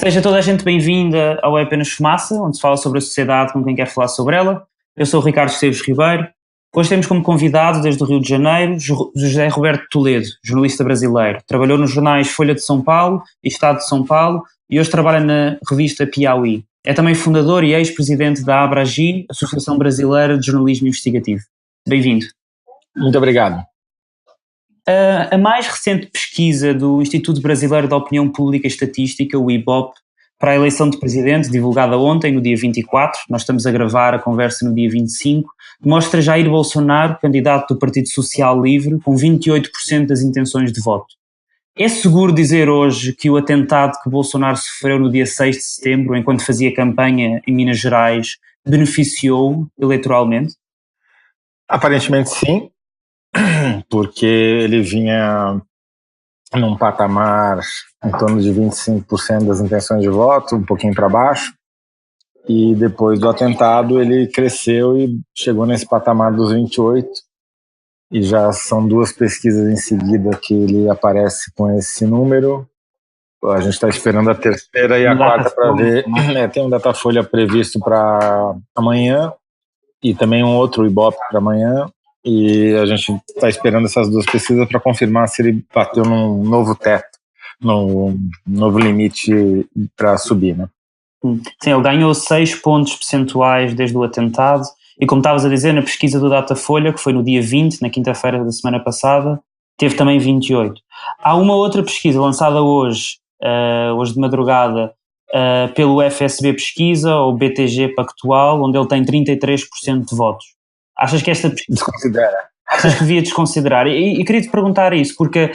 Seja toda a gente bem-vinda ao É Apenas Fumaça, onde se fala sobre a sociedade com quem quer falar sobre ela. Eu sou o Ricardo Esteves Ribeiro. Hoje temos como convidado, desde o Rio de Janeiro, José Roberto Toledo, jornalista brasileiro. Trabalhou nos jornais Folha de São Paulo e Estado de São Paulo e hoje trabalha na revista Piauí. É também fundador e ex-presidente da ABRAGI, Associação Brasileira de Jornalismo Investigativo. Bem-vindo. Muito obrigado. A mais recente pesquisa do Instituto Brasileiro de Opinião Pública e Estatística, o IBOP, para a eleição de presidente, divulgada ontem, no dia 24, nós estamos a gravar a conversa no dia 25, mostra Jair Bolsonaro, candidato do Partido Social Livre, com 28% das intenções de voto. É seguro dizer hoje que o atentado que Bolsonaro sofreu no dia 6 de setembro, enquanto fazia campanha em Minas Gerais, beneficiou eleitoralmente? Aparentemente sim, porque ele vinha num patamar em torno de 25% das intenções de voto, um pouquinho para baixo, e depois do atentado ele cresceu e chegou nesse patamar dos 28%, e já são duas pesquisas em seguida que ele aparece com esse número. A gente está esperando a terceira e a quarta para ver. Tem um Datafolha previsto para amanhã e também um outro Ibope para amanhã, e a gente está esperando essas duas pesquisas para confirmar se ele bateu num novo teto, num novo limite para subir, né? Sim, ele ganhou 6 pontos percentuais desde o atentado e, como estavas a dizer, na pesquisa do Datafolha, que foi no dia 20, na quinta-feira da semana passada, teve também 28. Há uma outra pesquisa lançada hoje de madrugada, pelo FSB Pesquisa, ou BTG Pactual, onde ele tem 33% de votos. Achas que esta pesquisa... Desconsidera. Achas que devia desconsiderar? E queria-te perguntar isso, porque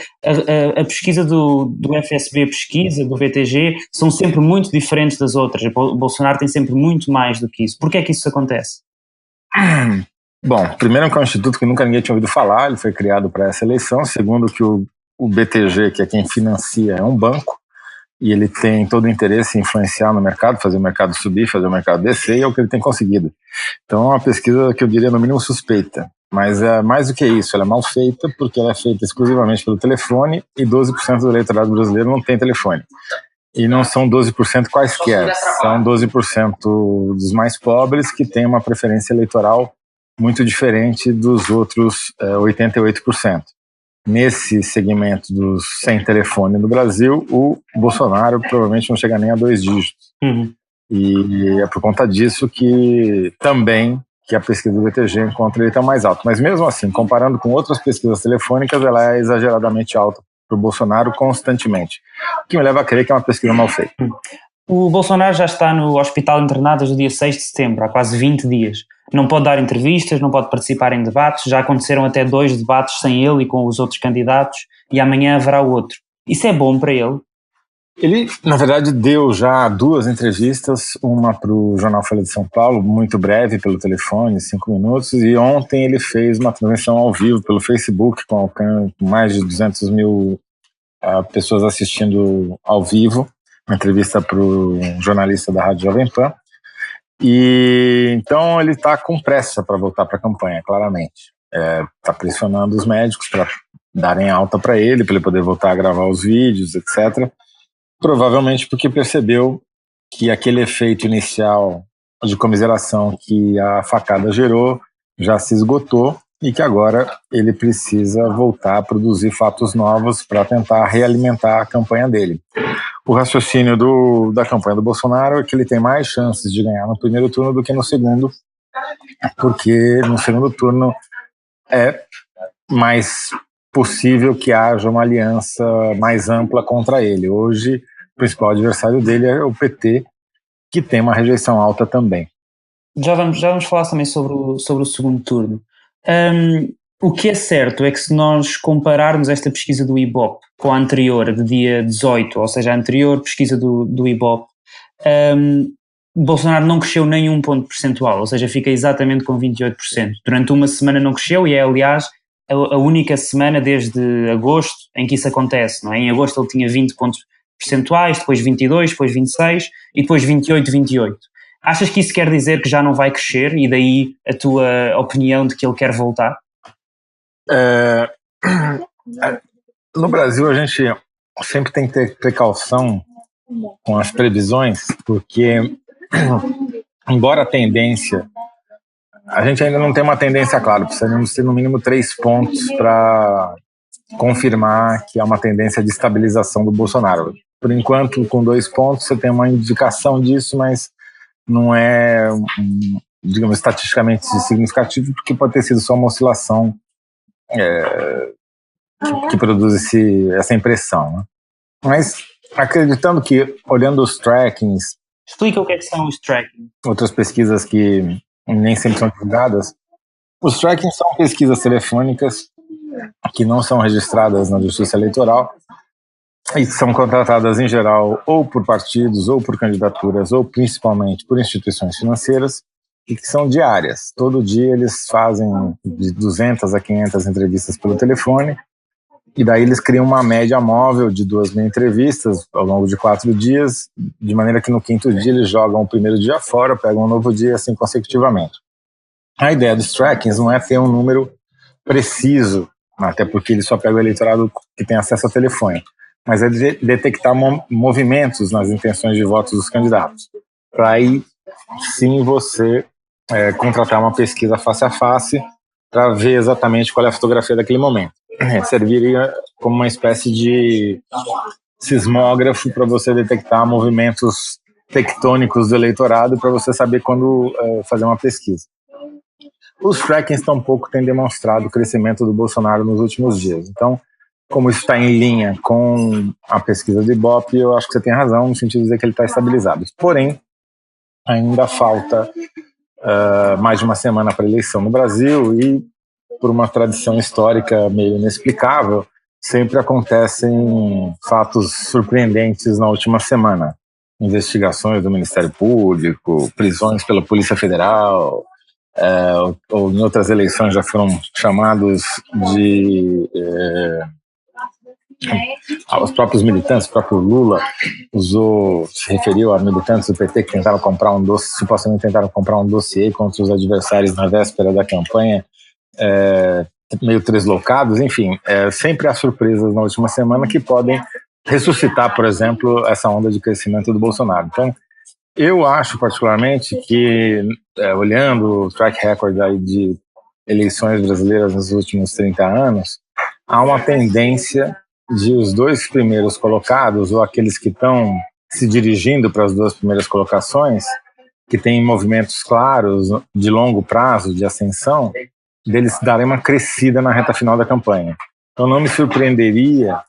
a pesquisa do FSB Pesquisa, do BTG, são sempre muito diferentes das outras. O Bolsonaro tem sempre muito mais do que isso. Por que é que isso acontece? Bom, primeiro que é um instituto que nunca ninguém tinha ouvido falar, ele foi criado para essa eleição. Segundo que o BTG, que é quem financia, é um banco, e ele tem todo o interesse em influenciar no mercado, fazer o mercado subir, fazer o mercado descer, e é o que ele tem conseguido. Então é uma pesquisa que eu diria no mínimo suspeita, mas é mais do que isso, ela é mal feita porque ela é feita exclusivamente pelo telefone e 12% do eleitorado brasileiro não tem telefone. E não são 12% quaisquer, são 12% dos mais pobres que têm uma preferência eleitoral muito diferente dos outros 88%. Nesse segmento dos sem telefone no Brasil, o Bolsonaro provavelmente não chega nem a 2 dígitos. Uhum. E é por conta disso que também que a pesquisa do BTG encontra ele tão mais alto. Mas mesmo assim, comparando com outras pesquisas telefônicas, ela é exageradamente alta para o Bolsonaro constantemente. O que me leva a crer que é uma pesquisa mal feita. O Bolsonaro já está no hospital internado desde o dia 6 de setembro, há quase 20 dias. Não pode dar entrevistas, não pode participar em debates, já aconteceram até 2 debates sem ele e com os outros candidatos, e amanhã haverá outro. Isso é bom para ele? Ele, na verdade, deu já 2 entrevistas, uma para o jornal Folha de São Paulo, muito breve, pelo telefone, 5 minutos, e ontem ele fez uma transmissão ao vivo pelo Facebook, com mais de 200 mil pessoas assistindo ao vivo, uma entrevista para o jornalista da Rádio Jovem Pan. E então ele está com pressa para voltar para a campanha, claramente. Está pressionando os médicos para darem alta para ele poder voltar a gravar os vídeos, etc. Provavelmente porque percebeu que aquele efeito inicial de comiseração que a facada gerou já se esgotou e que agora ele precisa voltar a produzir fatos novos para tentar realimentar a campanha dele. O raciocínio da campanha do Bolsonaro é que ele tem mais chances de ganhar no primeiro turno do que no segundo, porque no segundo turno é mais possível que haja uma aliança mais ampla contra ele. Hoje, o principal adversário dele é o PT, que tem uma rejeição alta também. Já vamos falar também sobre o segundo turno. O que é certo é que, se nós compararmos esta pesquisa do IBOP com a anterior, de dia 18, ou seja, a anterior pesquisa do IBOP, Bolsonaro não cresceu nem um ponto percentual, ou seja, fica exatamente com 28%. Durante uma semana não cresceu e é, aliás, a única semana desde agosto em que isso acontece, não é? Em agosto ele tinha 20 pontos percentuais, depois 22, depois 26 e depois 28. Achas que isso quer dizer que já não vai crescer e daí a tua opinião de que ele quer voltar? No Brasil a gente sempre tem que ter precaução com as previsões, porque, embora a tendência, a gente ainda não tem uma tendência clara, precisamos ter no mínimo 3 pontos para confirmar que é uma tendência de estabilização do Bolsonaro. Por enquanto, com 2 pontos, você tem uma indicação disso, mas não é, digamos, estatisticamente significativo, porque pode ter sido só uma oscilação que produz essa impressão, né? Mas acreditando que, olhando os trackings... Explica o que são os trackings. Outras pesquisas que nem sempre são divulgadas. Os trackings são pesquisas telefônicas que não são registradas na Justiça Eleitoral e que são contratadas, em geral, ou por partidos, ou por candidaturas, ou principalmente por instituições financeiras, e que são diárias. Todo dia eles fazem de 200 a 500 entrevistas pelo telefone, e daí eles criam uma média móvel de 2.000 entrevistas ao longo de 4 dias, de maneira que no 5º dia eles jogam o primeiro dia fora, pegam um novo dia, assim consecutivamente. A ideia dos trackings não é ter um número preciso, até porque eles só pegam o eleitorado que tem acesso ao telefone, mas é detectar movimentos nas intenções de votos dos candidatos, para aí sim você contratar uma pesquisa face a face para ver exatamente qual é a fotografia daquele momento. Serviria como uma espécie de sismógrafo para você detectar movimentos tectônicos do eleitorado, para você saber quando fazer uma pesquisa. Os trackings tampouco têm demonstrado o crescimento do Bolsonaro nos últimos dias. Então, como isso está em linha com a pesquisa do Ibope, eu acho que você tem razão no sentido de dizer que ele está estabilizado. Porém, ainda falta mais de uma semana para a eleição no Brasil e, por uma tradição histórica meio inexplicável, sempre acontecem fatos surpreendentes na última semana. Investigações do Ministério Público, prisões pela Polícia Federal, ou em outras eleições já foram chamados de... os próprios militantes, o próprio Lula se referiu a militantes do PT que tentaram comprar supostamente tentaram comprar um dossiê contra os adversários na véspera da campanha, meio treslocados, enfim, sempre há surpresas na última semana que podem ressuscitar, por exemplo, essa onda de crescimento do Bolsonaro. Então, eu acho particularmente que, olhando o track record aí de eleições brasileiras nos últimos 30 anos, há uma tendência de os 2 primeiros colocados, ou aqueles que estão se dirigindo para as 2 primeiras colocações, que têm movimentos claros de longo prazo, de ascensão, deles darem uma crescida na reta final da campanha. Então não me surpreenderia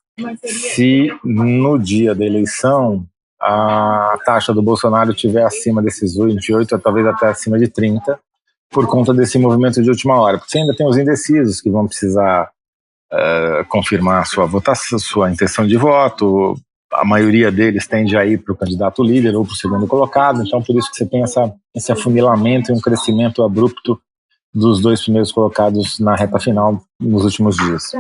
se no dia da eleição a taxa do Bolsonaro estiver acima desses 28, ou talvez até acima de 30, por conta desse movimento de última hora. Porque você ainda tem os indecisos que vão precisar confirmar sua votação, sua intenção de voto. A maioria deles tende a ir para o candidato líder ou para o segundo colocado, então por isso que você tem esse afunilamento e um crescimento abrupto dos 2 primeiros colocados na reta final nos últimos dias.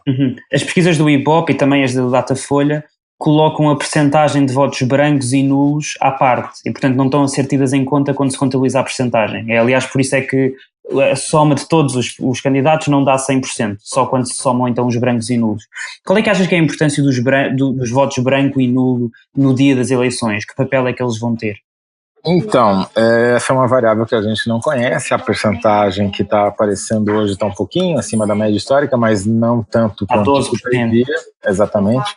Uhum. As pesquisas do Ibope e também as da Datafolha colocam a percentagem de votos brancos e nulos à parte e, portanto, não estão a ser tidas em conta quando se contabiliza a percentagem. Aliás, por isso é que a soma de todos os candidatos não dá 100%, só quando se somam então os brancos e nulos. Qual é que achas que é a importância dos votos branco e nulo no dia das eleições? Que papel é que eles vão ter? Então, essa é uma variável que a gente não conhece. A percentagem que está aparecendo hoje está um pouquinho acima da média histórica, mas não tanto quanto o previa, exatamente.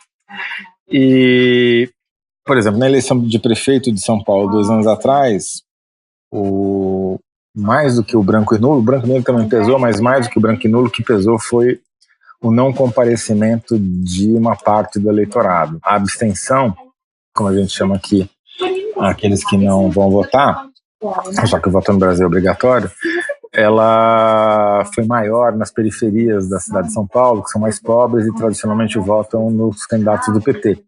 E, por exemplo, na eleição de prefeito de São Paulo 2 anos atrás, mais do que o branco e nulo também pesou, mas mais do que o branco e nulo, o que pesou foi o não comparecimento de uma parte do eleitorado. A abstenção, como a gente chama aqui, aqueles que não vão votar, já que o voto no Brasil é obrigatório, ela foi maior nas periferias da cidade de São Paulo, que são mais pobres e tradicionalmente votam nos candidatos do PT.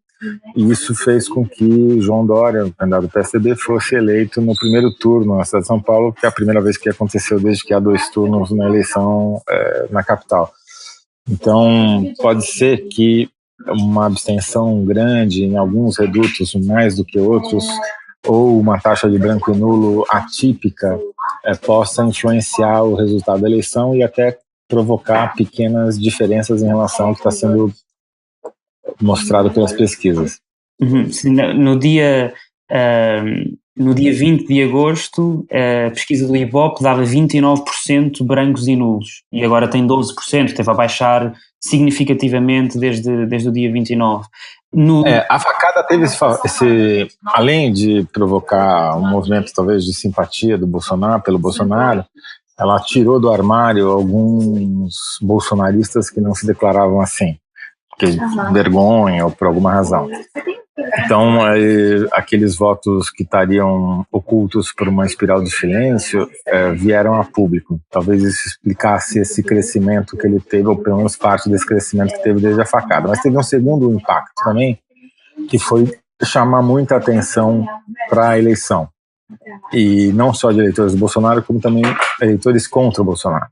E isso fez com que João Dória, o candidato do PSDB, fosse eleito no primeiro turno na cidade de São Paulo, que é a primeira vez que aconteceu desde que há 2 turnos na eleição na capital. Então, pode ser que uma abstenção grande em alguns redutos, mais do que outros, ou uma taxa de branco e nulo atípica possa influenciar o resultado da eleição e até provocar pequenas diferenças em relação ao que está sendo mostrado pelas pesquisas. Sim, no dia 20 de agosto, a pesquisa do IBOP dava 29% brancos e nulos, e agora tem 12%, teve a baixar significativamente desde o dia 29. A facada teve além de provocar um movimento talvez de simpatia do Bolsonaro, pelo Bolsonaro, ela tirou do armário alguns bolsonaristas que não se declaravam assim, porque vergonha ou por alguma razão. Então, aqueles votos que estariam ocultos por uma espiral de silêncio vieram a público. Talvez isso explicasse esse crescimento que ele teve, ou pelo menos parte desse crescimento que teve desde a facada. Mas teve um segundo impacto também, que foi chamar muita atenção para a eleição. E não só de eleitores do Bolsonaro, como também eleitores contra o Bolsonaro.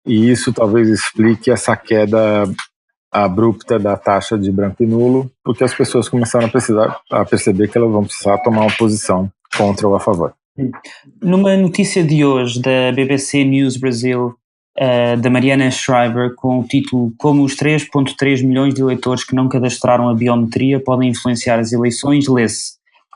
E isso talvez explique essa queda abrupta da taxa de branco e nulo, porque as pessoas começaram a perceber que elas vão precisar tomar uma posição contra ou a favor. Numa notícia de hoje da BBC News Brasil, da Mariana Schreiber, com o título "Como os 3,3 milhões de eleitores que não cadastraram a biometria podem influenciar as eleições", lê-se: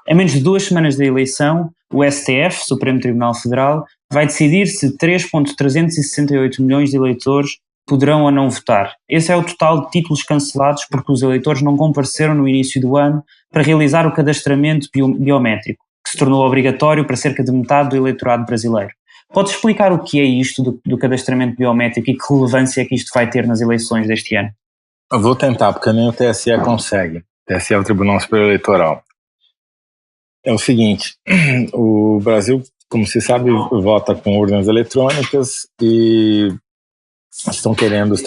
a menos de 2 semanas da eleição, o STF, Supremo Tribunal Federal, vai decidir se 3,368 milhões de eleitores poderão ou não votar. Esse é o total de títulos cancelados porque os eleitores não compareceram no início do ano para realizar o cadastramento biométrico, que se tornou obrigatório para cerca de metade do eleitorado brasileiro. Pode explicar o que é isto do cadastramento biométrico e que relevância é que isto vai ter nas eleições deste ano? Eu vou tentar, porque nem o TSE consegue. O TSE é o Tribunal Superior Eleitoral. É o seguinte, o Brasil, como se sabe, vota com urnas eletrônicas e estão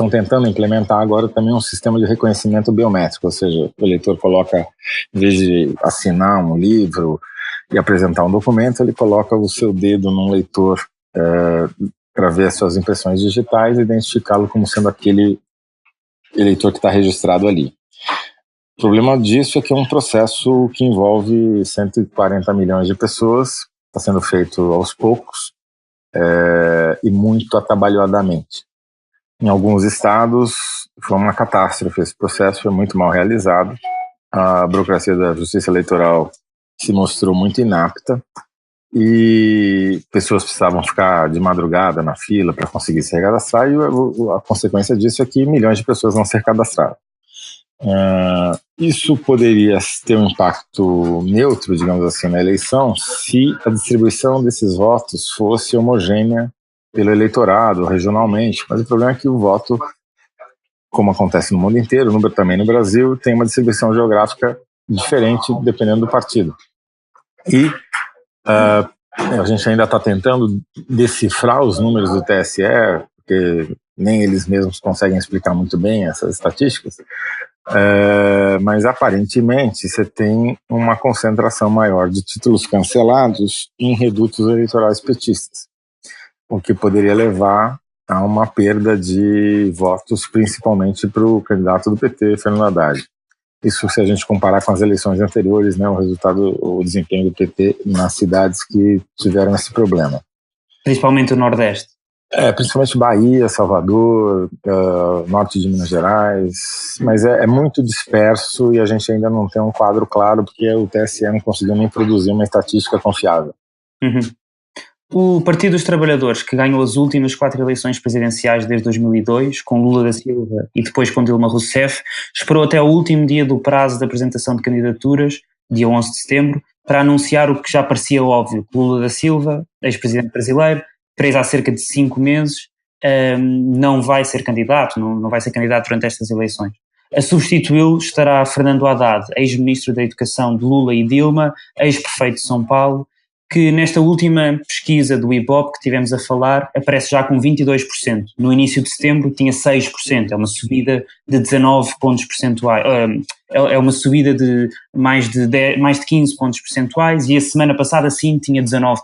tentando implementar agora também um sistema de reconhecimento biométrico, ou seja, o eleitor coloca, em vez de assinar um livro e apresentar um documento, ele coloca o seu dedo num leitor para ver as suas impressões digitais e identificá-lo como sendo aquele eleitor que está registrado ali. O problema disso é que é um processo que envolve 140 milhões de pessoas, está sendo feito aos poucos e muito atabalhoadamente. Em alguns estados foi uma catástrofe, esse processo foi muito mal realizado, a burocracia da Justiça Eleitoral se mostrou muito inapta e pessoas precisavam ficar de madrugada na fila para conseguir se recadastrar, e a consequência disso é que milhões de pessoas não se recadastraram. Isso poderia ter um impacto neutro, digamos assim, na eleição, se a distribuição desses votos fosse homogênea pelo eleitorado, regionalmente, mas o problema é que o voto, como acontece no mundo inteiro, também no Brasil, tem uma distribuição geográfica diferente dependendo do partido. E a gente ainda está tentando decifrar os números do TSE, porque nem eles mesmos conseguem explicar muito bem essas estatísticas, mas aparentemente você tem uma concentração maior de títulos cancelados em redutos eleitorais petistas, o que poderia levar a uma perda de votos, principalmente para o candidato do PT, Fernando Haddad. Isso se a gente comparar com as eleições anteriores, né, o desempenho do PT nas cidades que tiveram esse problema. Principalmente o Nordeste. Principalmente Bahia, Salvador, norte de Minas Gerais, mas é muito disperso e a gente ainda não tem um quadro claro porque o TSE não conseguiu nem produzir uma estatística confiável. O Partido dos Trabalhadores, que ganhou as últimas 4 eleições presidenciais desde 2002, com Lula da Silva e depois com Dilma Rousseff, esperou até o último dia do prazo de apresentação de candidaturas, dia 11 de setembro, para anunciar o que já parecia óbvio, que Lula da Silva, ex-presidente brasileiro, preso há cerca de 5 meses, não vai ser candidato, não vai ser candidato durante estas eleições. A substituí-lo estará Fernando Haddad, ex-ministro da Educação de Lula e Dilma, ex-prefeito de São Paulo, que nesta última pesquisa do IBOP que tivemos a falar, aparece já com 22%. No início de setembro tinha 6%, é uma subida de 19 pontos percentuais, é uma subida de mais de 15 pontos percentuais, e a semana passada sim tinha 19%.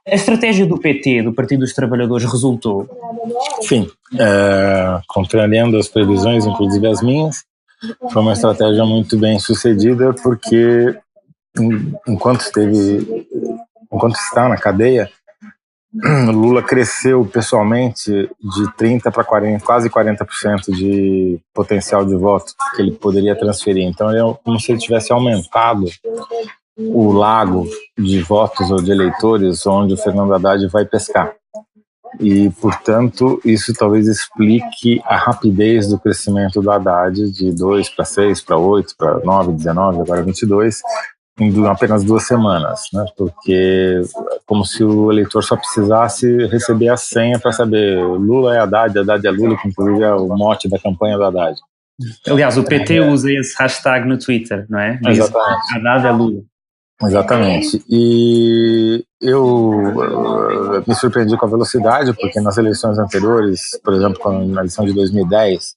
A estratégia do PT, do Partido dos Trabalhadores, resultou? Sim, contrariando as previsões, inclusive as minhas, foi uma estratégia muito bem sucedida, porque enquanto está na cadeia, Lula cresceu pessoalmente de 30% para 40%, quase 40% de potencial de voto que ele poderia transferir. Então, é como se ele tivesse aumentado o lago de votos ou de eleitores onde o Fernando Haddad vai pescar. E, portanto, isso talvez explique a rapidez do crescimento do Haddad de 2 para 6, para 8, para 9, 19, agora 22, em apenas 2 semanas, né? Porque é como se o eleitor só precisasse receber a senha para saber Lula é Haddad, Haddad é Lula, que inclusive é o mote da campanha do Haddad. Aliás, o PT usa esse hashtag no Twitter, não é? Diz Exatamente. Haddad é Lula. Exatamente. E eu me surpreendi com a velocidade, porque nas eleições anteriores, por exemplo, na eleição de 2010,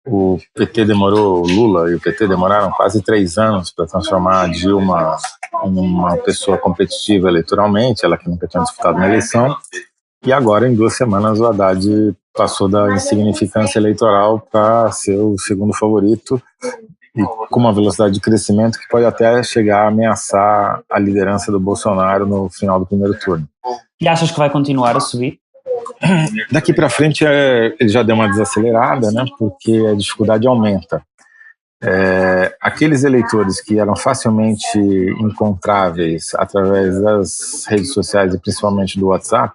o PT demorou, o Lula e o PT demoraram quase 3 anos para transformar a Dilma em uma pessoa competitiva eleitoralmente, ela que nunca tinha disputado uma eleição, e agora em 2 semanas o Haddad passou da insignificância eleitoral para ser o segundo favorito, e com uma velocidade de crescimento que pode até chegar a ameaçar a liderança do Bolsonaro no final do primeiro turno. E achas que vai continuar a subir? Daqui para frente ele já deu uma desacelerada, né? Porque a dificuldade aumenta. Aqueles eleitores que eram facilmente encontráveis através das redes sociais e principalmente do WhatsApp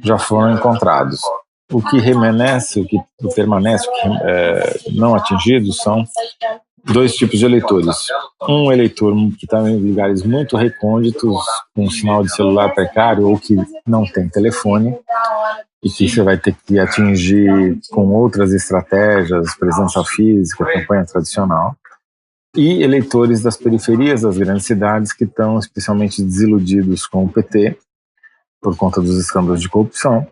já foram encontrados. O que permanece, o que não atingido são 2 tipos de eleitores. Um eleitor que está em lugares muito recônditos, com sinal de celular precário ou que não tem telefone, e que você vai ter que atingir com outras estratégias, presença física, campanha tradicional. E eleitores das periferias das grandes cidades que estão especialmente desiludidos com o PT por conta dos escândalos de corrupção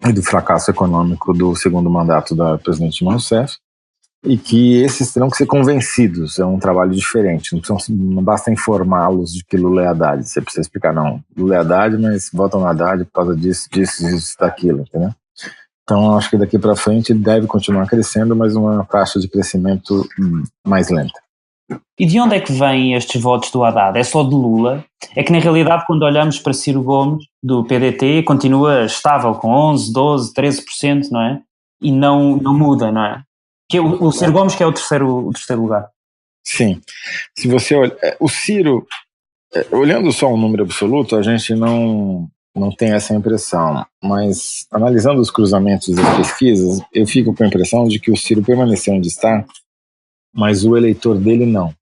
e do fracasso econômico do segundo mandato da presidente Dilma Rousseff, e que esses terão que ser convencidos. É um trabalho diferente, não basta informá-los de que Lula é Haddad, você precisa explicar, não, Lula é Haddad, mas votam no Haddad por causa disso, daquilo, entendeu? Então acho que daqui para frente ele deve continuar crescendo, mas uma taxa de crescimento mais lenta. E de onde é que vêm estes votos do Haddad? É só de Lula? É que na realidade quando olhamos para Ciro Gomes, do PDT, continua estável com 11, 12, 13%, não é? E não muda, não é? Que o Ciro Gomes que é o terceiro lugar. Sim. Se você olha, o Ciro, olhando só um número absoluto, a gente não tem essa impressão, mas analisando os cruzamentos das pesquisas, eu fico com a impressão de que o Ciro permaneceu onde está, mas o eleitor dele não.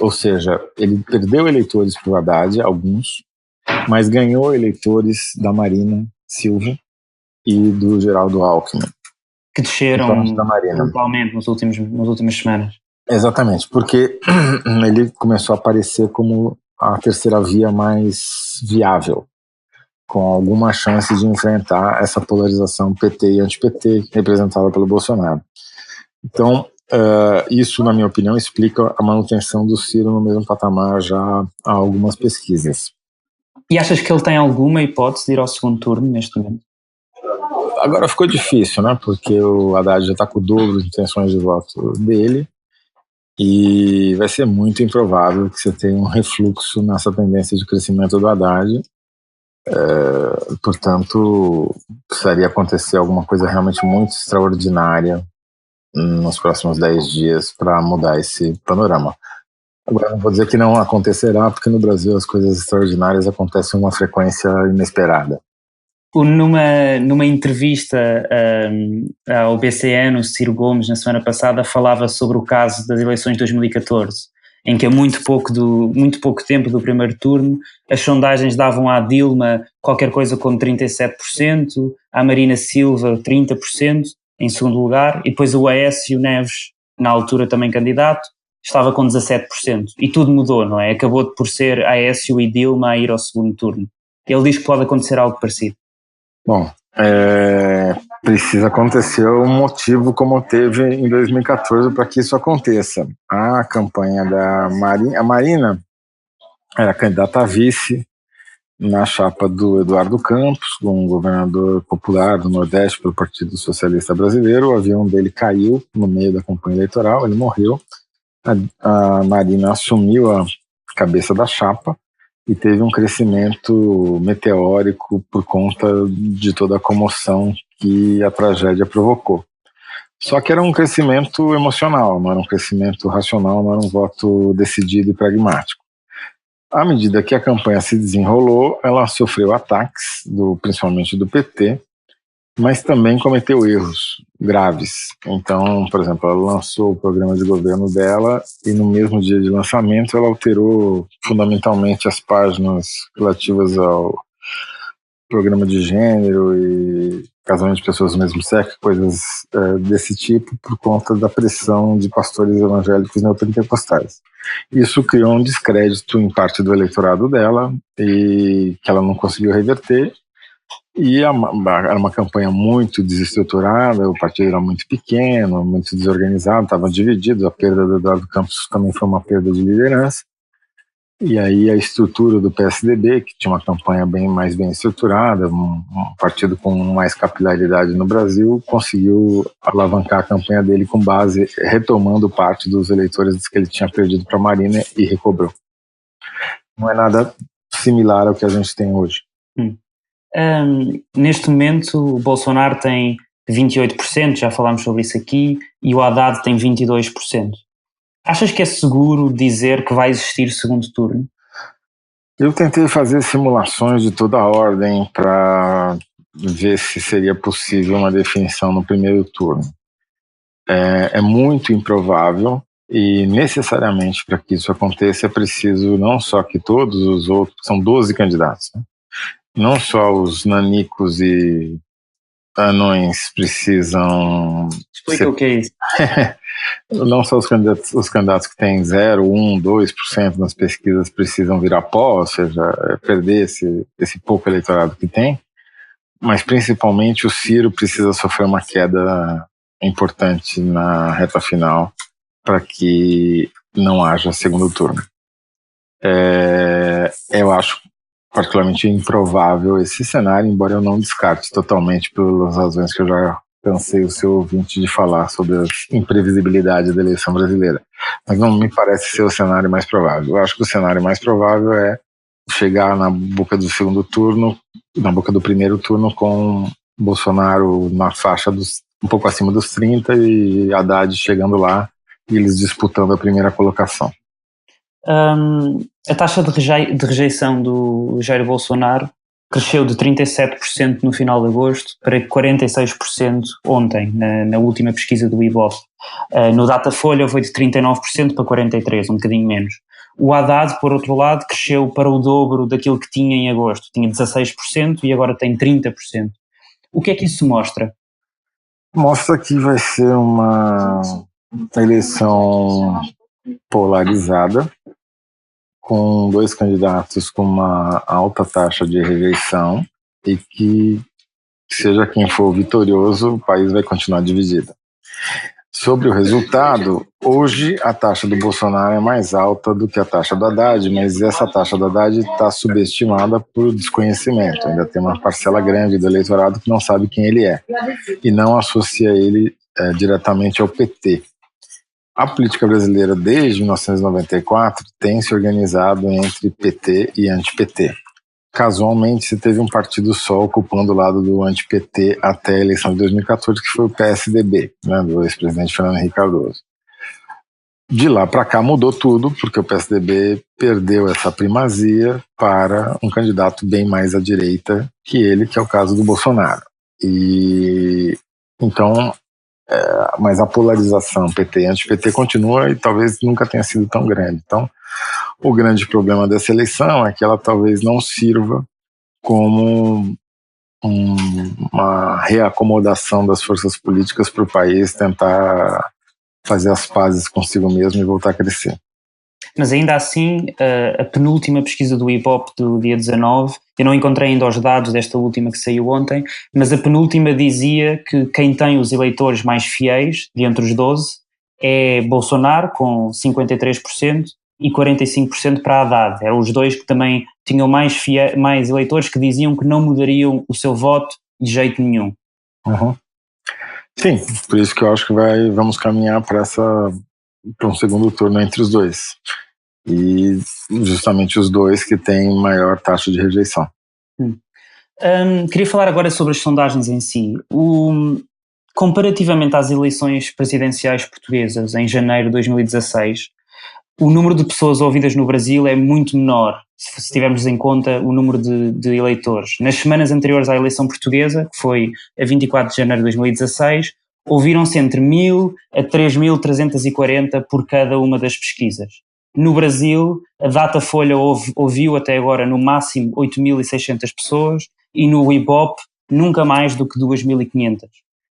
Ou seja, ele perdeu eleitores para o Haddad, alguns, mas ganhou eleitores da Marina Silva e do Geraldo Alckmin, que desceram totalmente nas últimas semanas. Exatamente, porque ele começou a aparecer como a terceira via mais viável, com alguma chance de enfrentar essa polarização PT e anti-PT representada pelo Bolsonaro. Então, isso, na minha opinião, explica a manutenção do Ciro no mesmo patamar já há algumas pesquisas. E achas que ele tem alguma hipótese de ir ao segundo turno neste momento? Agora ficou difícil, né? Porque o Haddad já está com o dobro de intenções de voto dele e vai ser muito improvável que você tenha um refluxo nessa tendência de crescimento do Haddad. Portanto, precisaria acontecer alguma coisa realmente muito extraordinária nos próximos 10 dias para mudar esse panorama. Agora, não vou dizer que não acontecerá, porque no Brasil as coisas extraordinárias acontecem com uma frequência inesperada. Numa entrevista ao BCN, o Ciro Gomes, na semana passada, falava sobre o caso das eleições de 2014, em que a muito pouco tempo do primeiro turno, as sondagens davam à Dilma qualquer coisa como 37%, à Marina Silva 30% em segundo lugar, e depois o Aécio Neves, na altura também candidato, estava com 17%. E tudo mudou, não é? Acabou por ser Aécio e Dilma a ir ao segundo turno. Ele diz que pode acontecer algo parecido. Bom, precisa acontecer um motivo como teve em 2014 para que isso aconteça. A campanha da Marina, a Marina era candidata a vice na chapa do Eduardo Campos, um governador popular do Nordeste pelo Partido Socialista Brasileiro. O avião dele caiu no meio da campanha eleitoral, ele morreu. A Marina assumiu a cabeça da chapa e teve um crescimento meteórico por conta de toda a comoção que a tragédia provocou. Só que era um crescimento emocional, não era um crescimento racional, não era um voto decidido e pragmático. À medida que a campanha se desenrolou, ela sofreu ataques, principalmente do PT, mas também cometeu erros graves. Então, por exemplo, ela lançou o programa de governo dela e no mesmo dia de lançamento ela alterou fundamentalmente as páginas relativas ao programa de gênero e casamento de pessoas do mesmo sexo, coisas desse tipo, por conta da pressão de pastores evangélicos neopentecostais. Isso criou um descrédito em parte do eleitorado dela e que ela não conseguiu reverter. E era uma campanha muito desestruturada, o partido era muito pequeno, muito desorganizado, estava dividido, a perda do Eduardo Campos também foi uma perda de liderança. E aí a estrutura do PSDB, que tinha uma campanha mais bem estruturada, um partido com mais capilaridade no Brasil, conseguiu alavancar a campanha dele com base, retomando parte dos eleitores que ele tinha perdido para a Marina e recobrou. Não é nada similar ao que a gente tem hoje. Neste momento o Bolsonaro tem 28%, já falámos sobre isso aqui, e o Haddad tem 22%. Achas que é seguro dizer que vai existir segundo turno? Eu tentei fazer simulações de toda a ordem para ver se seria possível uma definição no primeiro turno. É muito improvável e necessariamente para que isso aconteça é preciso não só que todos os outros, são 12 candidatos, né? Não só os nanicos e anões precisam... Explica o que é isso. Não só os candidatos que têm 0, 1, 2% nas pesquisas precisam virar pó, ou seja, perder esse pouco eleitorado que tem, mas principalmente o Ciro precisa sofrer uma queda importante na reta final para que não haja segundo turno. Eu acho particularmente improvável esse cenário, embora eu não descarte totalmente pelas razões que eu já cansei o seu ouvinte de falar sobre a imprevisibilidade da eleição brasileira. Mas não me parece ser o cenário mais provável. Eu acho que o cenário mais provável é chegar na boca do segundo turno, na boca do primeiro turno, com Bolsonaro na faixa um pouco acima dos 30 e Haddad chegando lá e eles disputando a primeira colocação. A taxa de rejeição do Jair Bolsonaro cresceu de 37% no final de agosto para 46% ontem, na última pesquisa do Ibope. No Datafolha foi de 39% para 43%, um bocadinho menos. O Haddad, por outro lado, cresceu para o dobro daquilo que tinha em agosto. Tinha 16% e agora tem 30%. O que é que isso mostra? Mostra que vai ser uma eleição polarizada, com 2 candidatos com uma alta taxa de rejeição e que, seja quem for vitorioso, o país vai continuar dividido. Sobre o resultado, hoje a taxa do Bolsonaro é mais alta do que a taxa do Haddad, mas essa taxa do Haddad está subestimada por desconhecimento. Ainda tem uma parcela grande do eleitorado que não sabe quem ele é e não associa ele diretamente ao PT. A política brasileira, desde 1994, tem se organizado entre PT e anti-PT. Casualmente, se teve um partido só ocupando o lado do anti-PT até a eleição de 2014, que foi o PSDB, né, do ex-presidente Fernando Henrique Cardoso. De lá para cá mudou tudo, porque o PSDB perdeu essa primazia para um candidato bem mais à direita que ele, que é o caso do Bolsonaro. E então... mas a polarização PT e anti-PT continua e talvez nunca tenha sido tão grande. Então, o grande problema dessa eleição é que ela talvez não sirva como uma reacomodação das forças políticas para o país tentar fazer as pazes consigo mesmo e voltar a crescer. Mas ainda assim, a penúltima pesquisa do Ibope do dia 19, eu não encontrei ainda os dados desta última que saiu ontem, mas a penúltima dizia que quem tem os eleitores mais fiéis, de entre os 12, é Bolsonaro, com 53%, e 45% para Haddad. Eram os dois que também tinham mais eleitores que diziam que não mudariam o seu voto de jeito nenhum. Uhum. Sim, por isso que eu acho que vamos caminhar para um segundo turno entre os dois. e justamente os dois que têm maior taxa de rejeição. Queria falar agora sobre as sondagens em si. Comparativamente às eleições presidenciais portuguesas em janeiro de 2016, o número de pessoas ouvidas no Brasil é muito menor, se tivermos em conta o número de eleitores. Nas semanas anteriores à eleição portuguesa, que foi a 24 de janeiro de 2016, ouviram-se entre 1.000 a 3.340 por cada uma das pesquisas. No Brasil, a Datafolha ouviu até agora no máximo 8.600 pessoas e no Ibope nunca mais do que 2.500.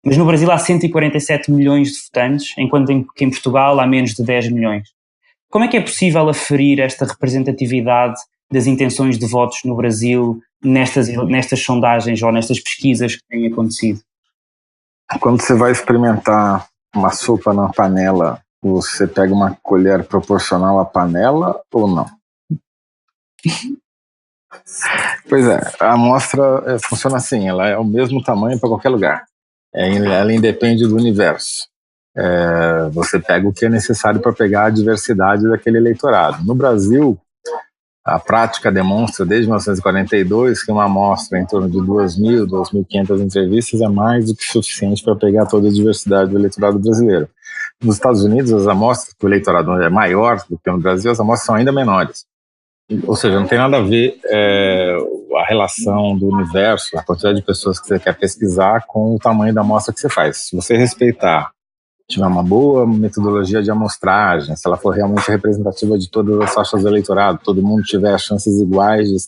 Mas no Brasil há 147 milhões de votantes, enquanto que em Portugal há menos de 10 milhões. Como é que é possível aferir esta representatividade das intenções de votos no Brasil nestas sondagens ou nestas pesquisas que têm acontecido? Quando você vai experimentar uma sopa na panela, você pega uma colher proporcional à panela ou não? Pois é, a amostra funciona assim, ela é o mesmo tamanho para qualquer lugar. Ela independe do universo. Você pega o que é necessário para pegar a diversidade daquele eleitorado. No Brasil, a prática demonstra, desde 1942, que uma amostra em torno de 2.000, 2.500 entrevistas é mais do que suficiente para pegar toda a diversidade do eleitorado brasileiro. Nos Estados Unidos, as amostras, que o eleitorado é maior do que no Brasil, as amostras são ainda menores. Ou seja, não tem nada a ver a relação do universo, a quantidade de pessoas que você quer pesquisar com o tamanho da amostra que você faz. Se você respeitar, tiver uma boa metodologia de amostragem, se ela for realmente representativa de todas as faixas do eleitorado, todo mundo tiver chances iguais de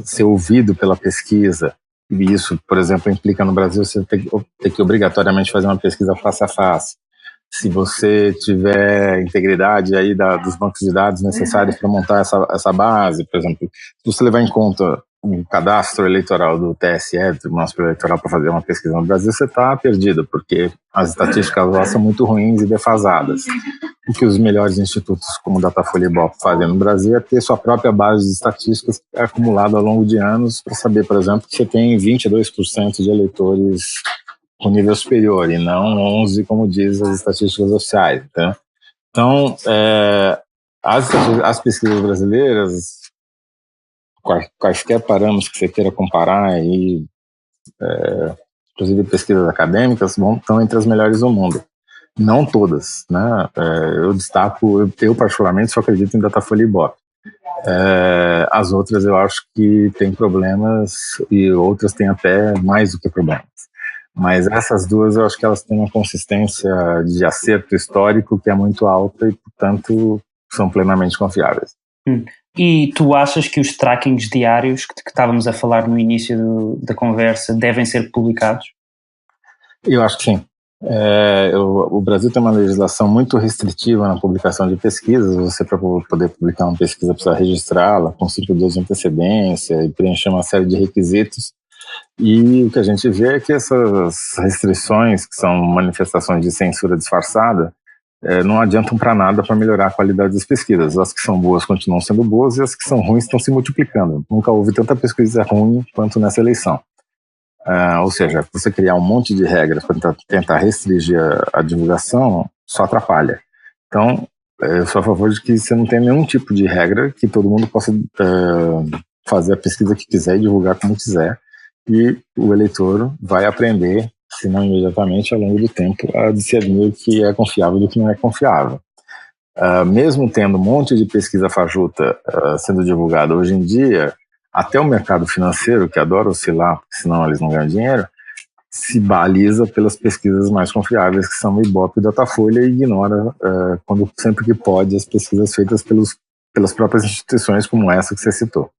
ser ouvido pela pesquisa, e isso, por exemplo, implica no Brasil você ter que obrigatoriamente fazer uma pesquisa face a face. Se você tiver integridade aí dos bancos de dados necessários para montar essa base, por exemplo, se você levar em conta o cadastro eleitoral do TSE, do Tribunal Superior Eleitoral, para fazer uma pesquisa no Brasil, você está perdido, porque as estatísticas lá são muito ruins e defasadas. O que os melhores institutos, como o Datafolha e Ibope, fazem no Brasil é ter sua própria base de estatísticas acumulada ao longo de anos para saber, por exemplo, que você tem 22% de eleitores com nível superior e não 11%, como diz as estatísticas oficiais. Tá? Então, as pesquisas brasileiras, quaisquer parâmetros que você queira comparar, aí, inclusive pesquisas acadêmicas, estão entre as melhores do mundo. Não todas, né? Eu destaco, eu particularmente só acredito em Datafolha e Ibope. As outras eu acho que tem problemas e outras têm até mais do que problemas. Mas essas duas eu acho que elas têm uma consistência de acerto histórico que é muito alta e, portanto, são plenamente confiáveis. E tu achas que os trackings diários que estávamos a falar no início da conversa devem ser publicados? Eu acho que sim. O Brasil tem uma legislação muito restritiva na publicação de pesquisas. Você, para poder publicar uma pesquisa, precisa registrá-la com 5 dias de antecedência e preencher uma série de requisitos. E o que a gente vê é que essas restrições, que são manifestações de censura disfarçada, não adiantam para nada para melhorar a qualidade das pesquisas. As que são boas continuam sendo boas e as que são ruins estão se multiplicando. Nunca houve tanta pesquisa ruim quanto nessa eleição. Ou seja, você criar um monte de regras para tentar restringir a divulgação só atrapalha. Então, eu sou a favor de que você não tenha nenhum tipo de regra, que todo mundo possa fazer a pesquisa que quiser e divulgar como quiser, e o eleitor vai aprender, se não imediatamente, ao longo do tempo, a discernir o que é confiável do que não é confiável. Mesmo tendo um monte de pesquisa fajuta sendo divulgada hoje em dia, até o mercado financeiro, que adora oscilar, porque senão eles não ganham dinheiro, se baliza pelas pesquisas mais confiáveis, que são o Ibope e o Datafolha, e ignora, sempre que pode, as pesquisas feitas pelas próprias instituições como essa que você citou.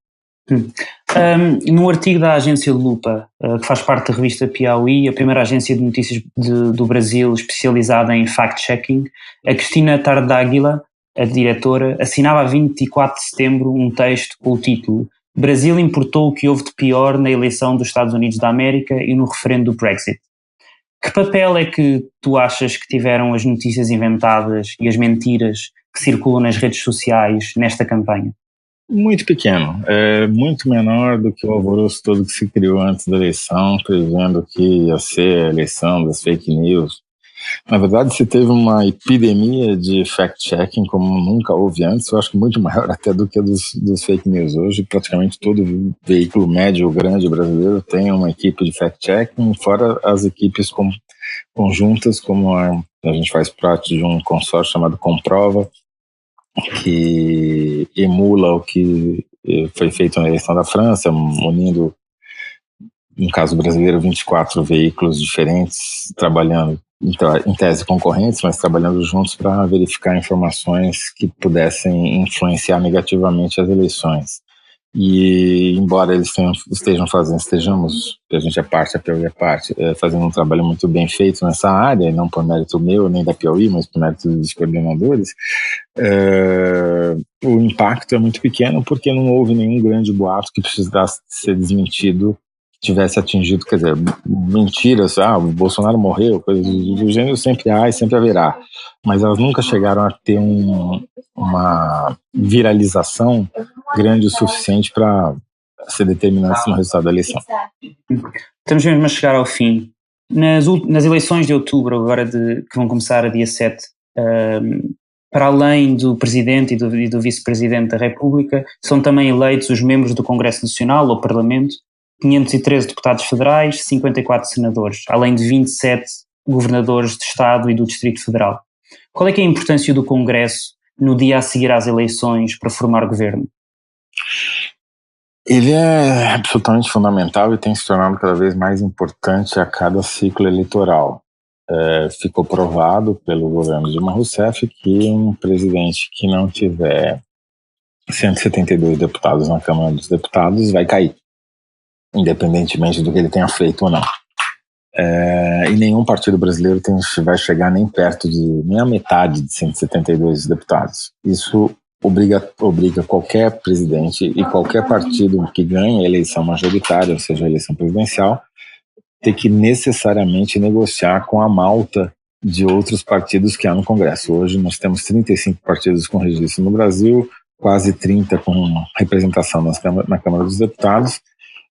No artigo da agência Lupa, que faz parte da revista Piauí, a primeira agência de notícias do Brasil especializada em fact-checking, a Cristina Tardáguila, a diretora, assinava a 24 de setembro um texto com o título "Brasil importou o que houve de pior na eleição dos Estados Unidos da América e no referendo do Brexit". Que papel é que tu achas que tiveram as notícias inventadas e as mentiras que circulam nas redes sociais nesta campanha? Muito pequeno, muito menor do que o alvoroço todo que se criou antes da eleição, prevendo que ia ser a eleição das fake news. Na verdade, se teve uma epidemia de fact-checking como nunca houve antes, eu acho que muito maior até do que dos fake news. Hoje, praticamente todo veículo médio ou grande brasileiro tem uma equipe de fact-checking, fora as equipes conjuntas, como a gente faz parte de um consórcio chamado Comprova, que emula o que foi feito na eleição da França, unindo, no caso brasileiro, 24 veículos diferentes, trabalhando em tese concorrentes, mas trabalhando juntos para verificar informações que pudessem influenciar negativamente as eleições. E embora eles estejamos, a gente é parte, a Piauí é parte, fazendo um trabalho muito bem feito nessa área, não por mérito meu nem da Piauí, mas por mérito dos coordenadores, o impacto é muito pequeno porque não houve nenhum grande boato que precisasse ser desmentido, tivesse atingido, quer dizer, mentiras, o Bolsonaro morreu, coisas do gênero sempre há e sempre haverá, mas elas nunca chegaram a ter uma viralização grande o suficiente para ser determinante no resultado da eleição. Estamos mesmo a chegar ao fim. Nas eleições de outubro, agora que vão começar a dia 7, para além do Presidente e do Vice-Presidente da República, são também eleitos os membros do Congresso Nacional, ou Parlamento, 513 deputados federais, 54 senadores, além de 27 governadores de Estado e do Distrito Federal. Qual é que é a importância do Congresso no dia a seguir às eleições para formar governo? Ele é absolutamente fundamental e tem se tornado cada vez mais importante a cada ciclo eleitoral. Ficou provado pelo governo Dilma Rousseff que um presidente que não tiver 172 deputados na Câmara dos Deputados vai cair, independentemente do que ele tenha feito ou não. E nenhum partido brasileiro vai chegar nem perto nem a metade de 172 deputados. Isso obriga qualquer presidente e qualquer partido que ganhe a eleição majoritária, ou seja, a eleição presidencial, ter que necessariamente negociar com a malta de outros partidos que há no Congresso. Hoje nós temos 35 partidos com registro no Brasil, quase 30 com representação na Câmara dos Deputados.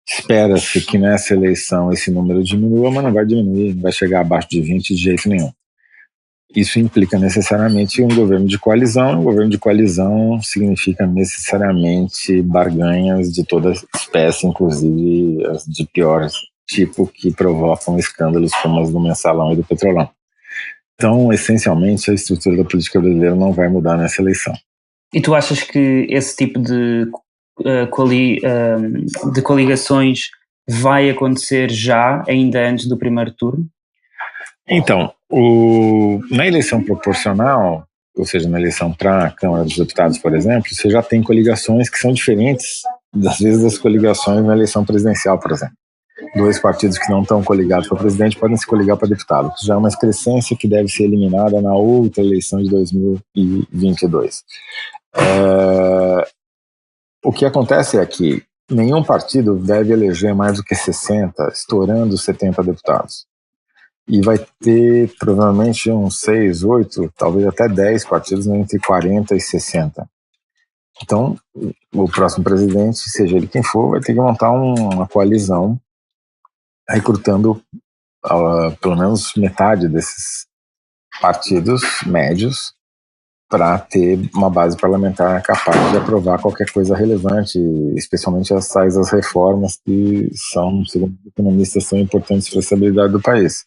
Espera-se que nessa eleição esse número diminua, mas não vai diminuir, não vai chegar abaixo de 20 de jeito nenhum. Isso implica necessariamente um governo de coalizão. Um governo de coalizão significa necessariamente barganhas de toda espécie, inclusive as de pior tipo, que provocam escândalos como as do Mensalão e do Petrolão. Então, essencialmente, a estrutura da política brasileira não vai mudar nessa eleição. E tu achas que esse tipo de coligações vai acontecer já, ainda antes do primeiro turno? Então, na eleição proporcional, ou seja, na eleição para a Câmara dos Deputados, por exemplo, você já tem coligações que são diferentes, às vezes, das coligações na eleição presidencial, por exemplo. Dois partidos que não estão coligados para presidente podem se coligar para deputado. Isso já é uma excrescência que deve ser eliminada na outra eleição de 2022. O que acontece é que nenhum partido deve eleger mais do que 60, estourando 70 deputados. E vai ter provavelmente uns 6, 8, talvez até 10 partidos entre 40 e 60. Então, o próximo presidente, seja ele quem for, vai ter que montar uma coalizão recrutando pelo menos metade desses partidos médios para ter uma base parlamentar capaz de aprovar qualquer coisa relevante, especialmente as reformas que são, segundo economistas, tão importantes para a estabilidade do país.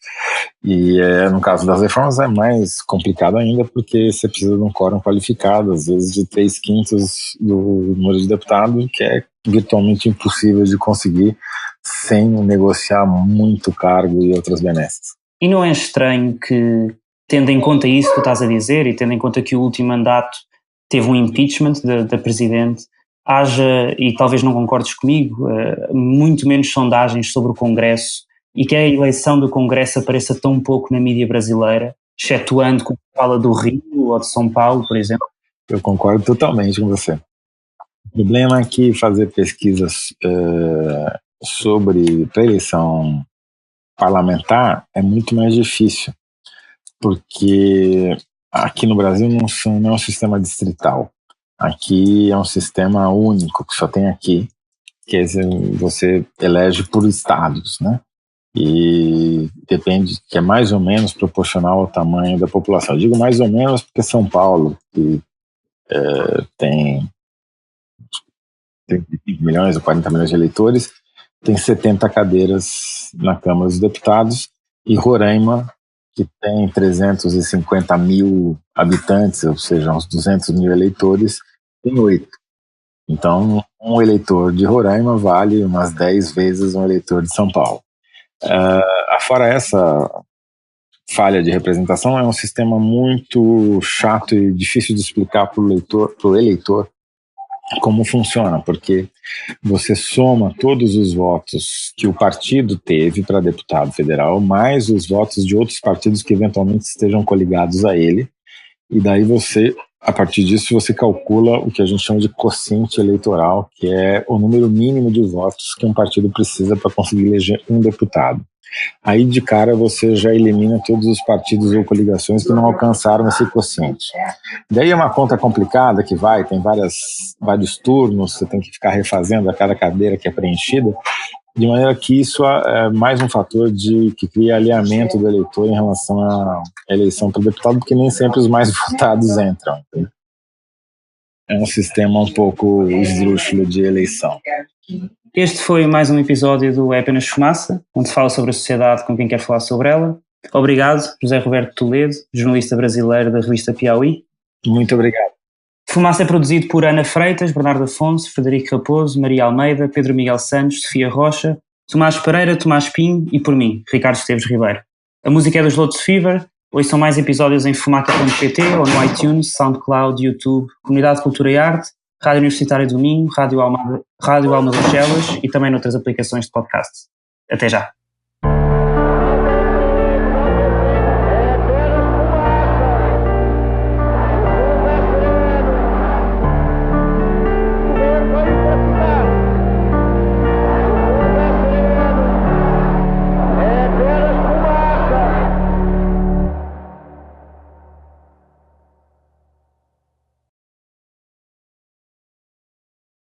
E no caso das reformas é mais complicado ainda, porque você precisa de um quórum qualificado, às vezes de 3/5 do número de deputados, que é virtualmente impossível de conseguir sem negociar muito cargo e outras benesses. E não é estranho que, tendo em conta isso que tu estás a dizer e tendo em conta que o último mandato teve um impeachment da Presidente, haja, e talvez não concordes comigo, muito menos sondagens sobre o Congresso e que a eleição do Congresso apareça tão pouco na mídia brasileira, excetuando quando fala do Rio ou de São Paulo, por exemplo? Eu concordo totalmente com você. O problema é que fazer pesquisas sobre eleição parlamentar é muito mais difícil, porque aqui no Brasil não é um sistema distrital. Aqui é um sistema único, que só tem aqui, que você elege por estados, né? e depende, que é mais ou menos proporcional ao tamanho da população. Eu digo mais ou menos porque São Paulo, que tem 35 milhões ou 40 milhões de eleitores, tem 70 cadeiras na Câmara dos Deputados, e Roraima, que tem 350 mil habitantes, ou seja, uns 200 mil eleitores, tem 8. Então, um eleitor de Roraima vale umas 10 vezes um eleitor de São Paulo. Fora essa falha de representação, é um sistema muito chato e difícil de explicar para o eleitor como funciona, porque você soma todos os votos que o partido teve para deputado federal, mais os votos de outros partidos que eventualmente estejam coligados a ele, e daí você, a partir disso, você calcula o que a gente chama de quociente eleitoral, que é o número mínimo de votos que um partido precisa para conseguir eleger um deputado. Aí, de cara, você já elimina todos os partidos ou coligações que não alcançaram esse quociente. Daí é uma conta complicada que tem vários turnos, você tem que ficar refazendo a cada cadeira que é preenchida, de maneira que isso é mais um fator que cria alinhamento do eleitor em relação à eleição para deputado, porque nem sempre os mais votados entram. Entendeu? É um sistema um pouco esdrúxulo de eleição. Este foi mais um episódio do É Apenas Fumaça, onde fala sobre a sociedade com quem quer falar sobre ela. Obrigado, José Roberto Toledo, jornalista brasileiro da revista Piauí. Muito obrigado. Fumaça é produzido por Ana Freitas, Bernardo Afonso, Frederico Raposo, Maria Almeida, Pedro Miguel Santos, Sofia Rocha, Tomás Pereira, Tomás Pinho e por mim, Ricardo Esteves Ribeiro. A música é dos Lotus Fever. Ouçam mais episódios em fumaca.pt ou no iTunes, SoundCloud, YouTube, Comunidade de Cultura e Arte, Rádio Universitária do Minho, Rádio Alma das Chelas e também noutras aplicações de podcast. Até já!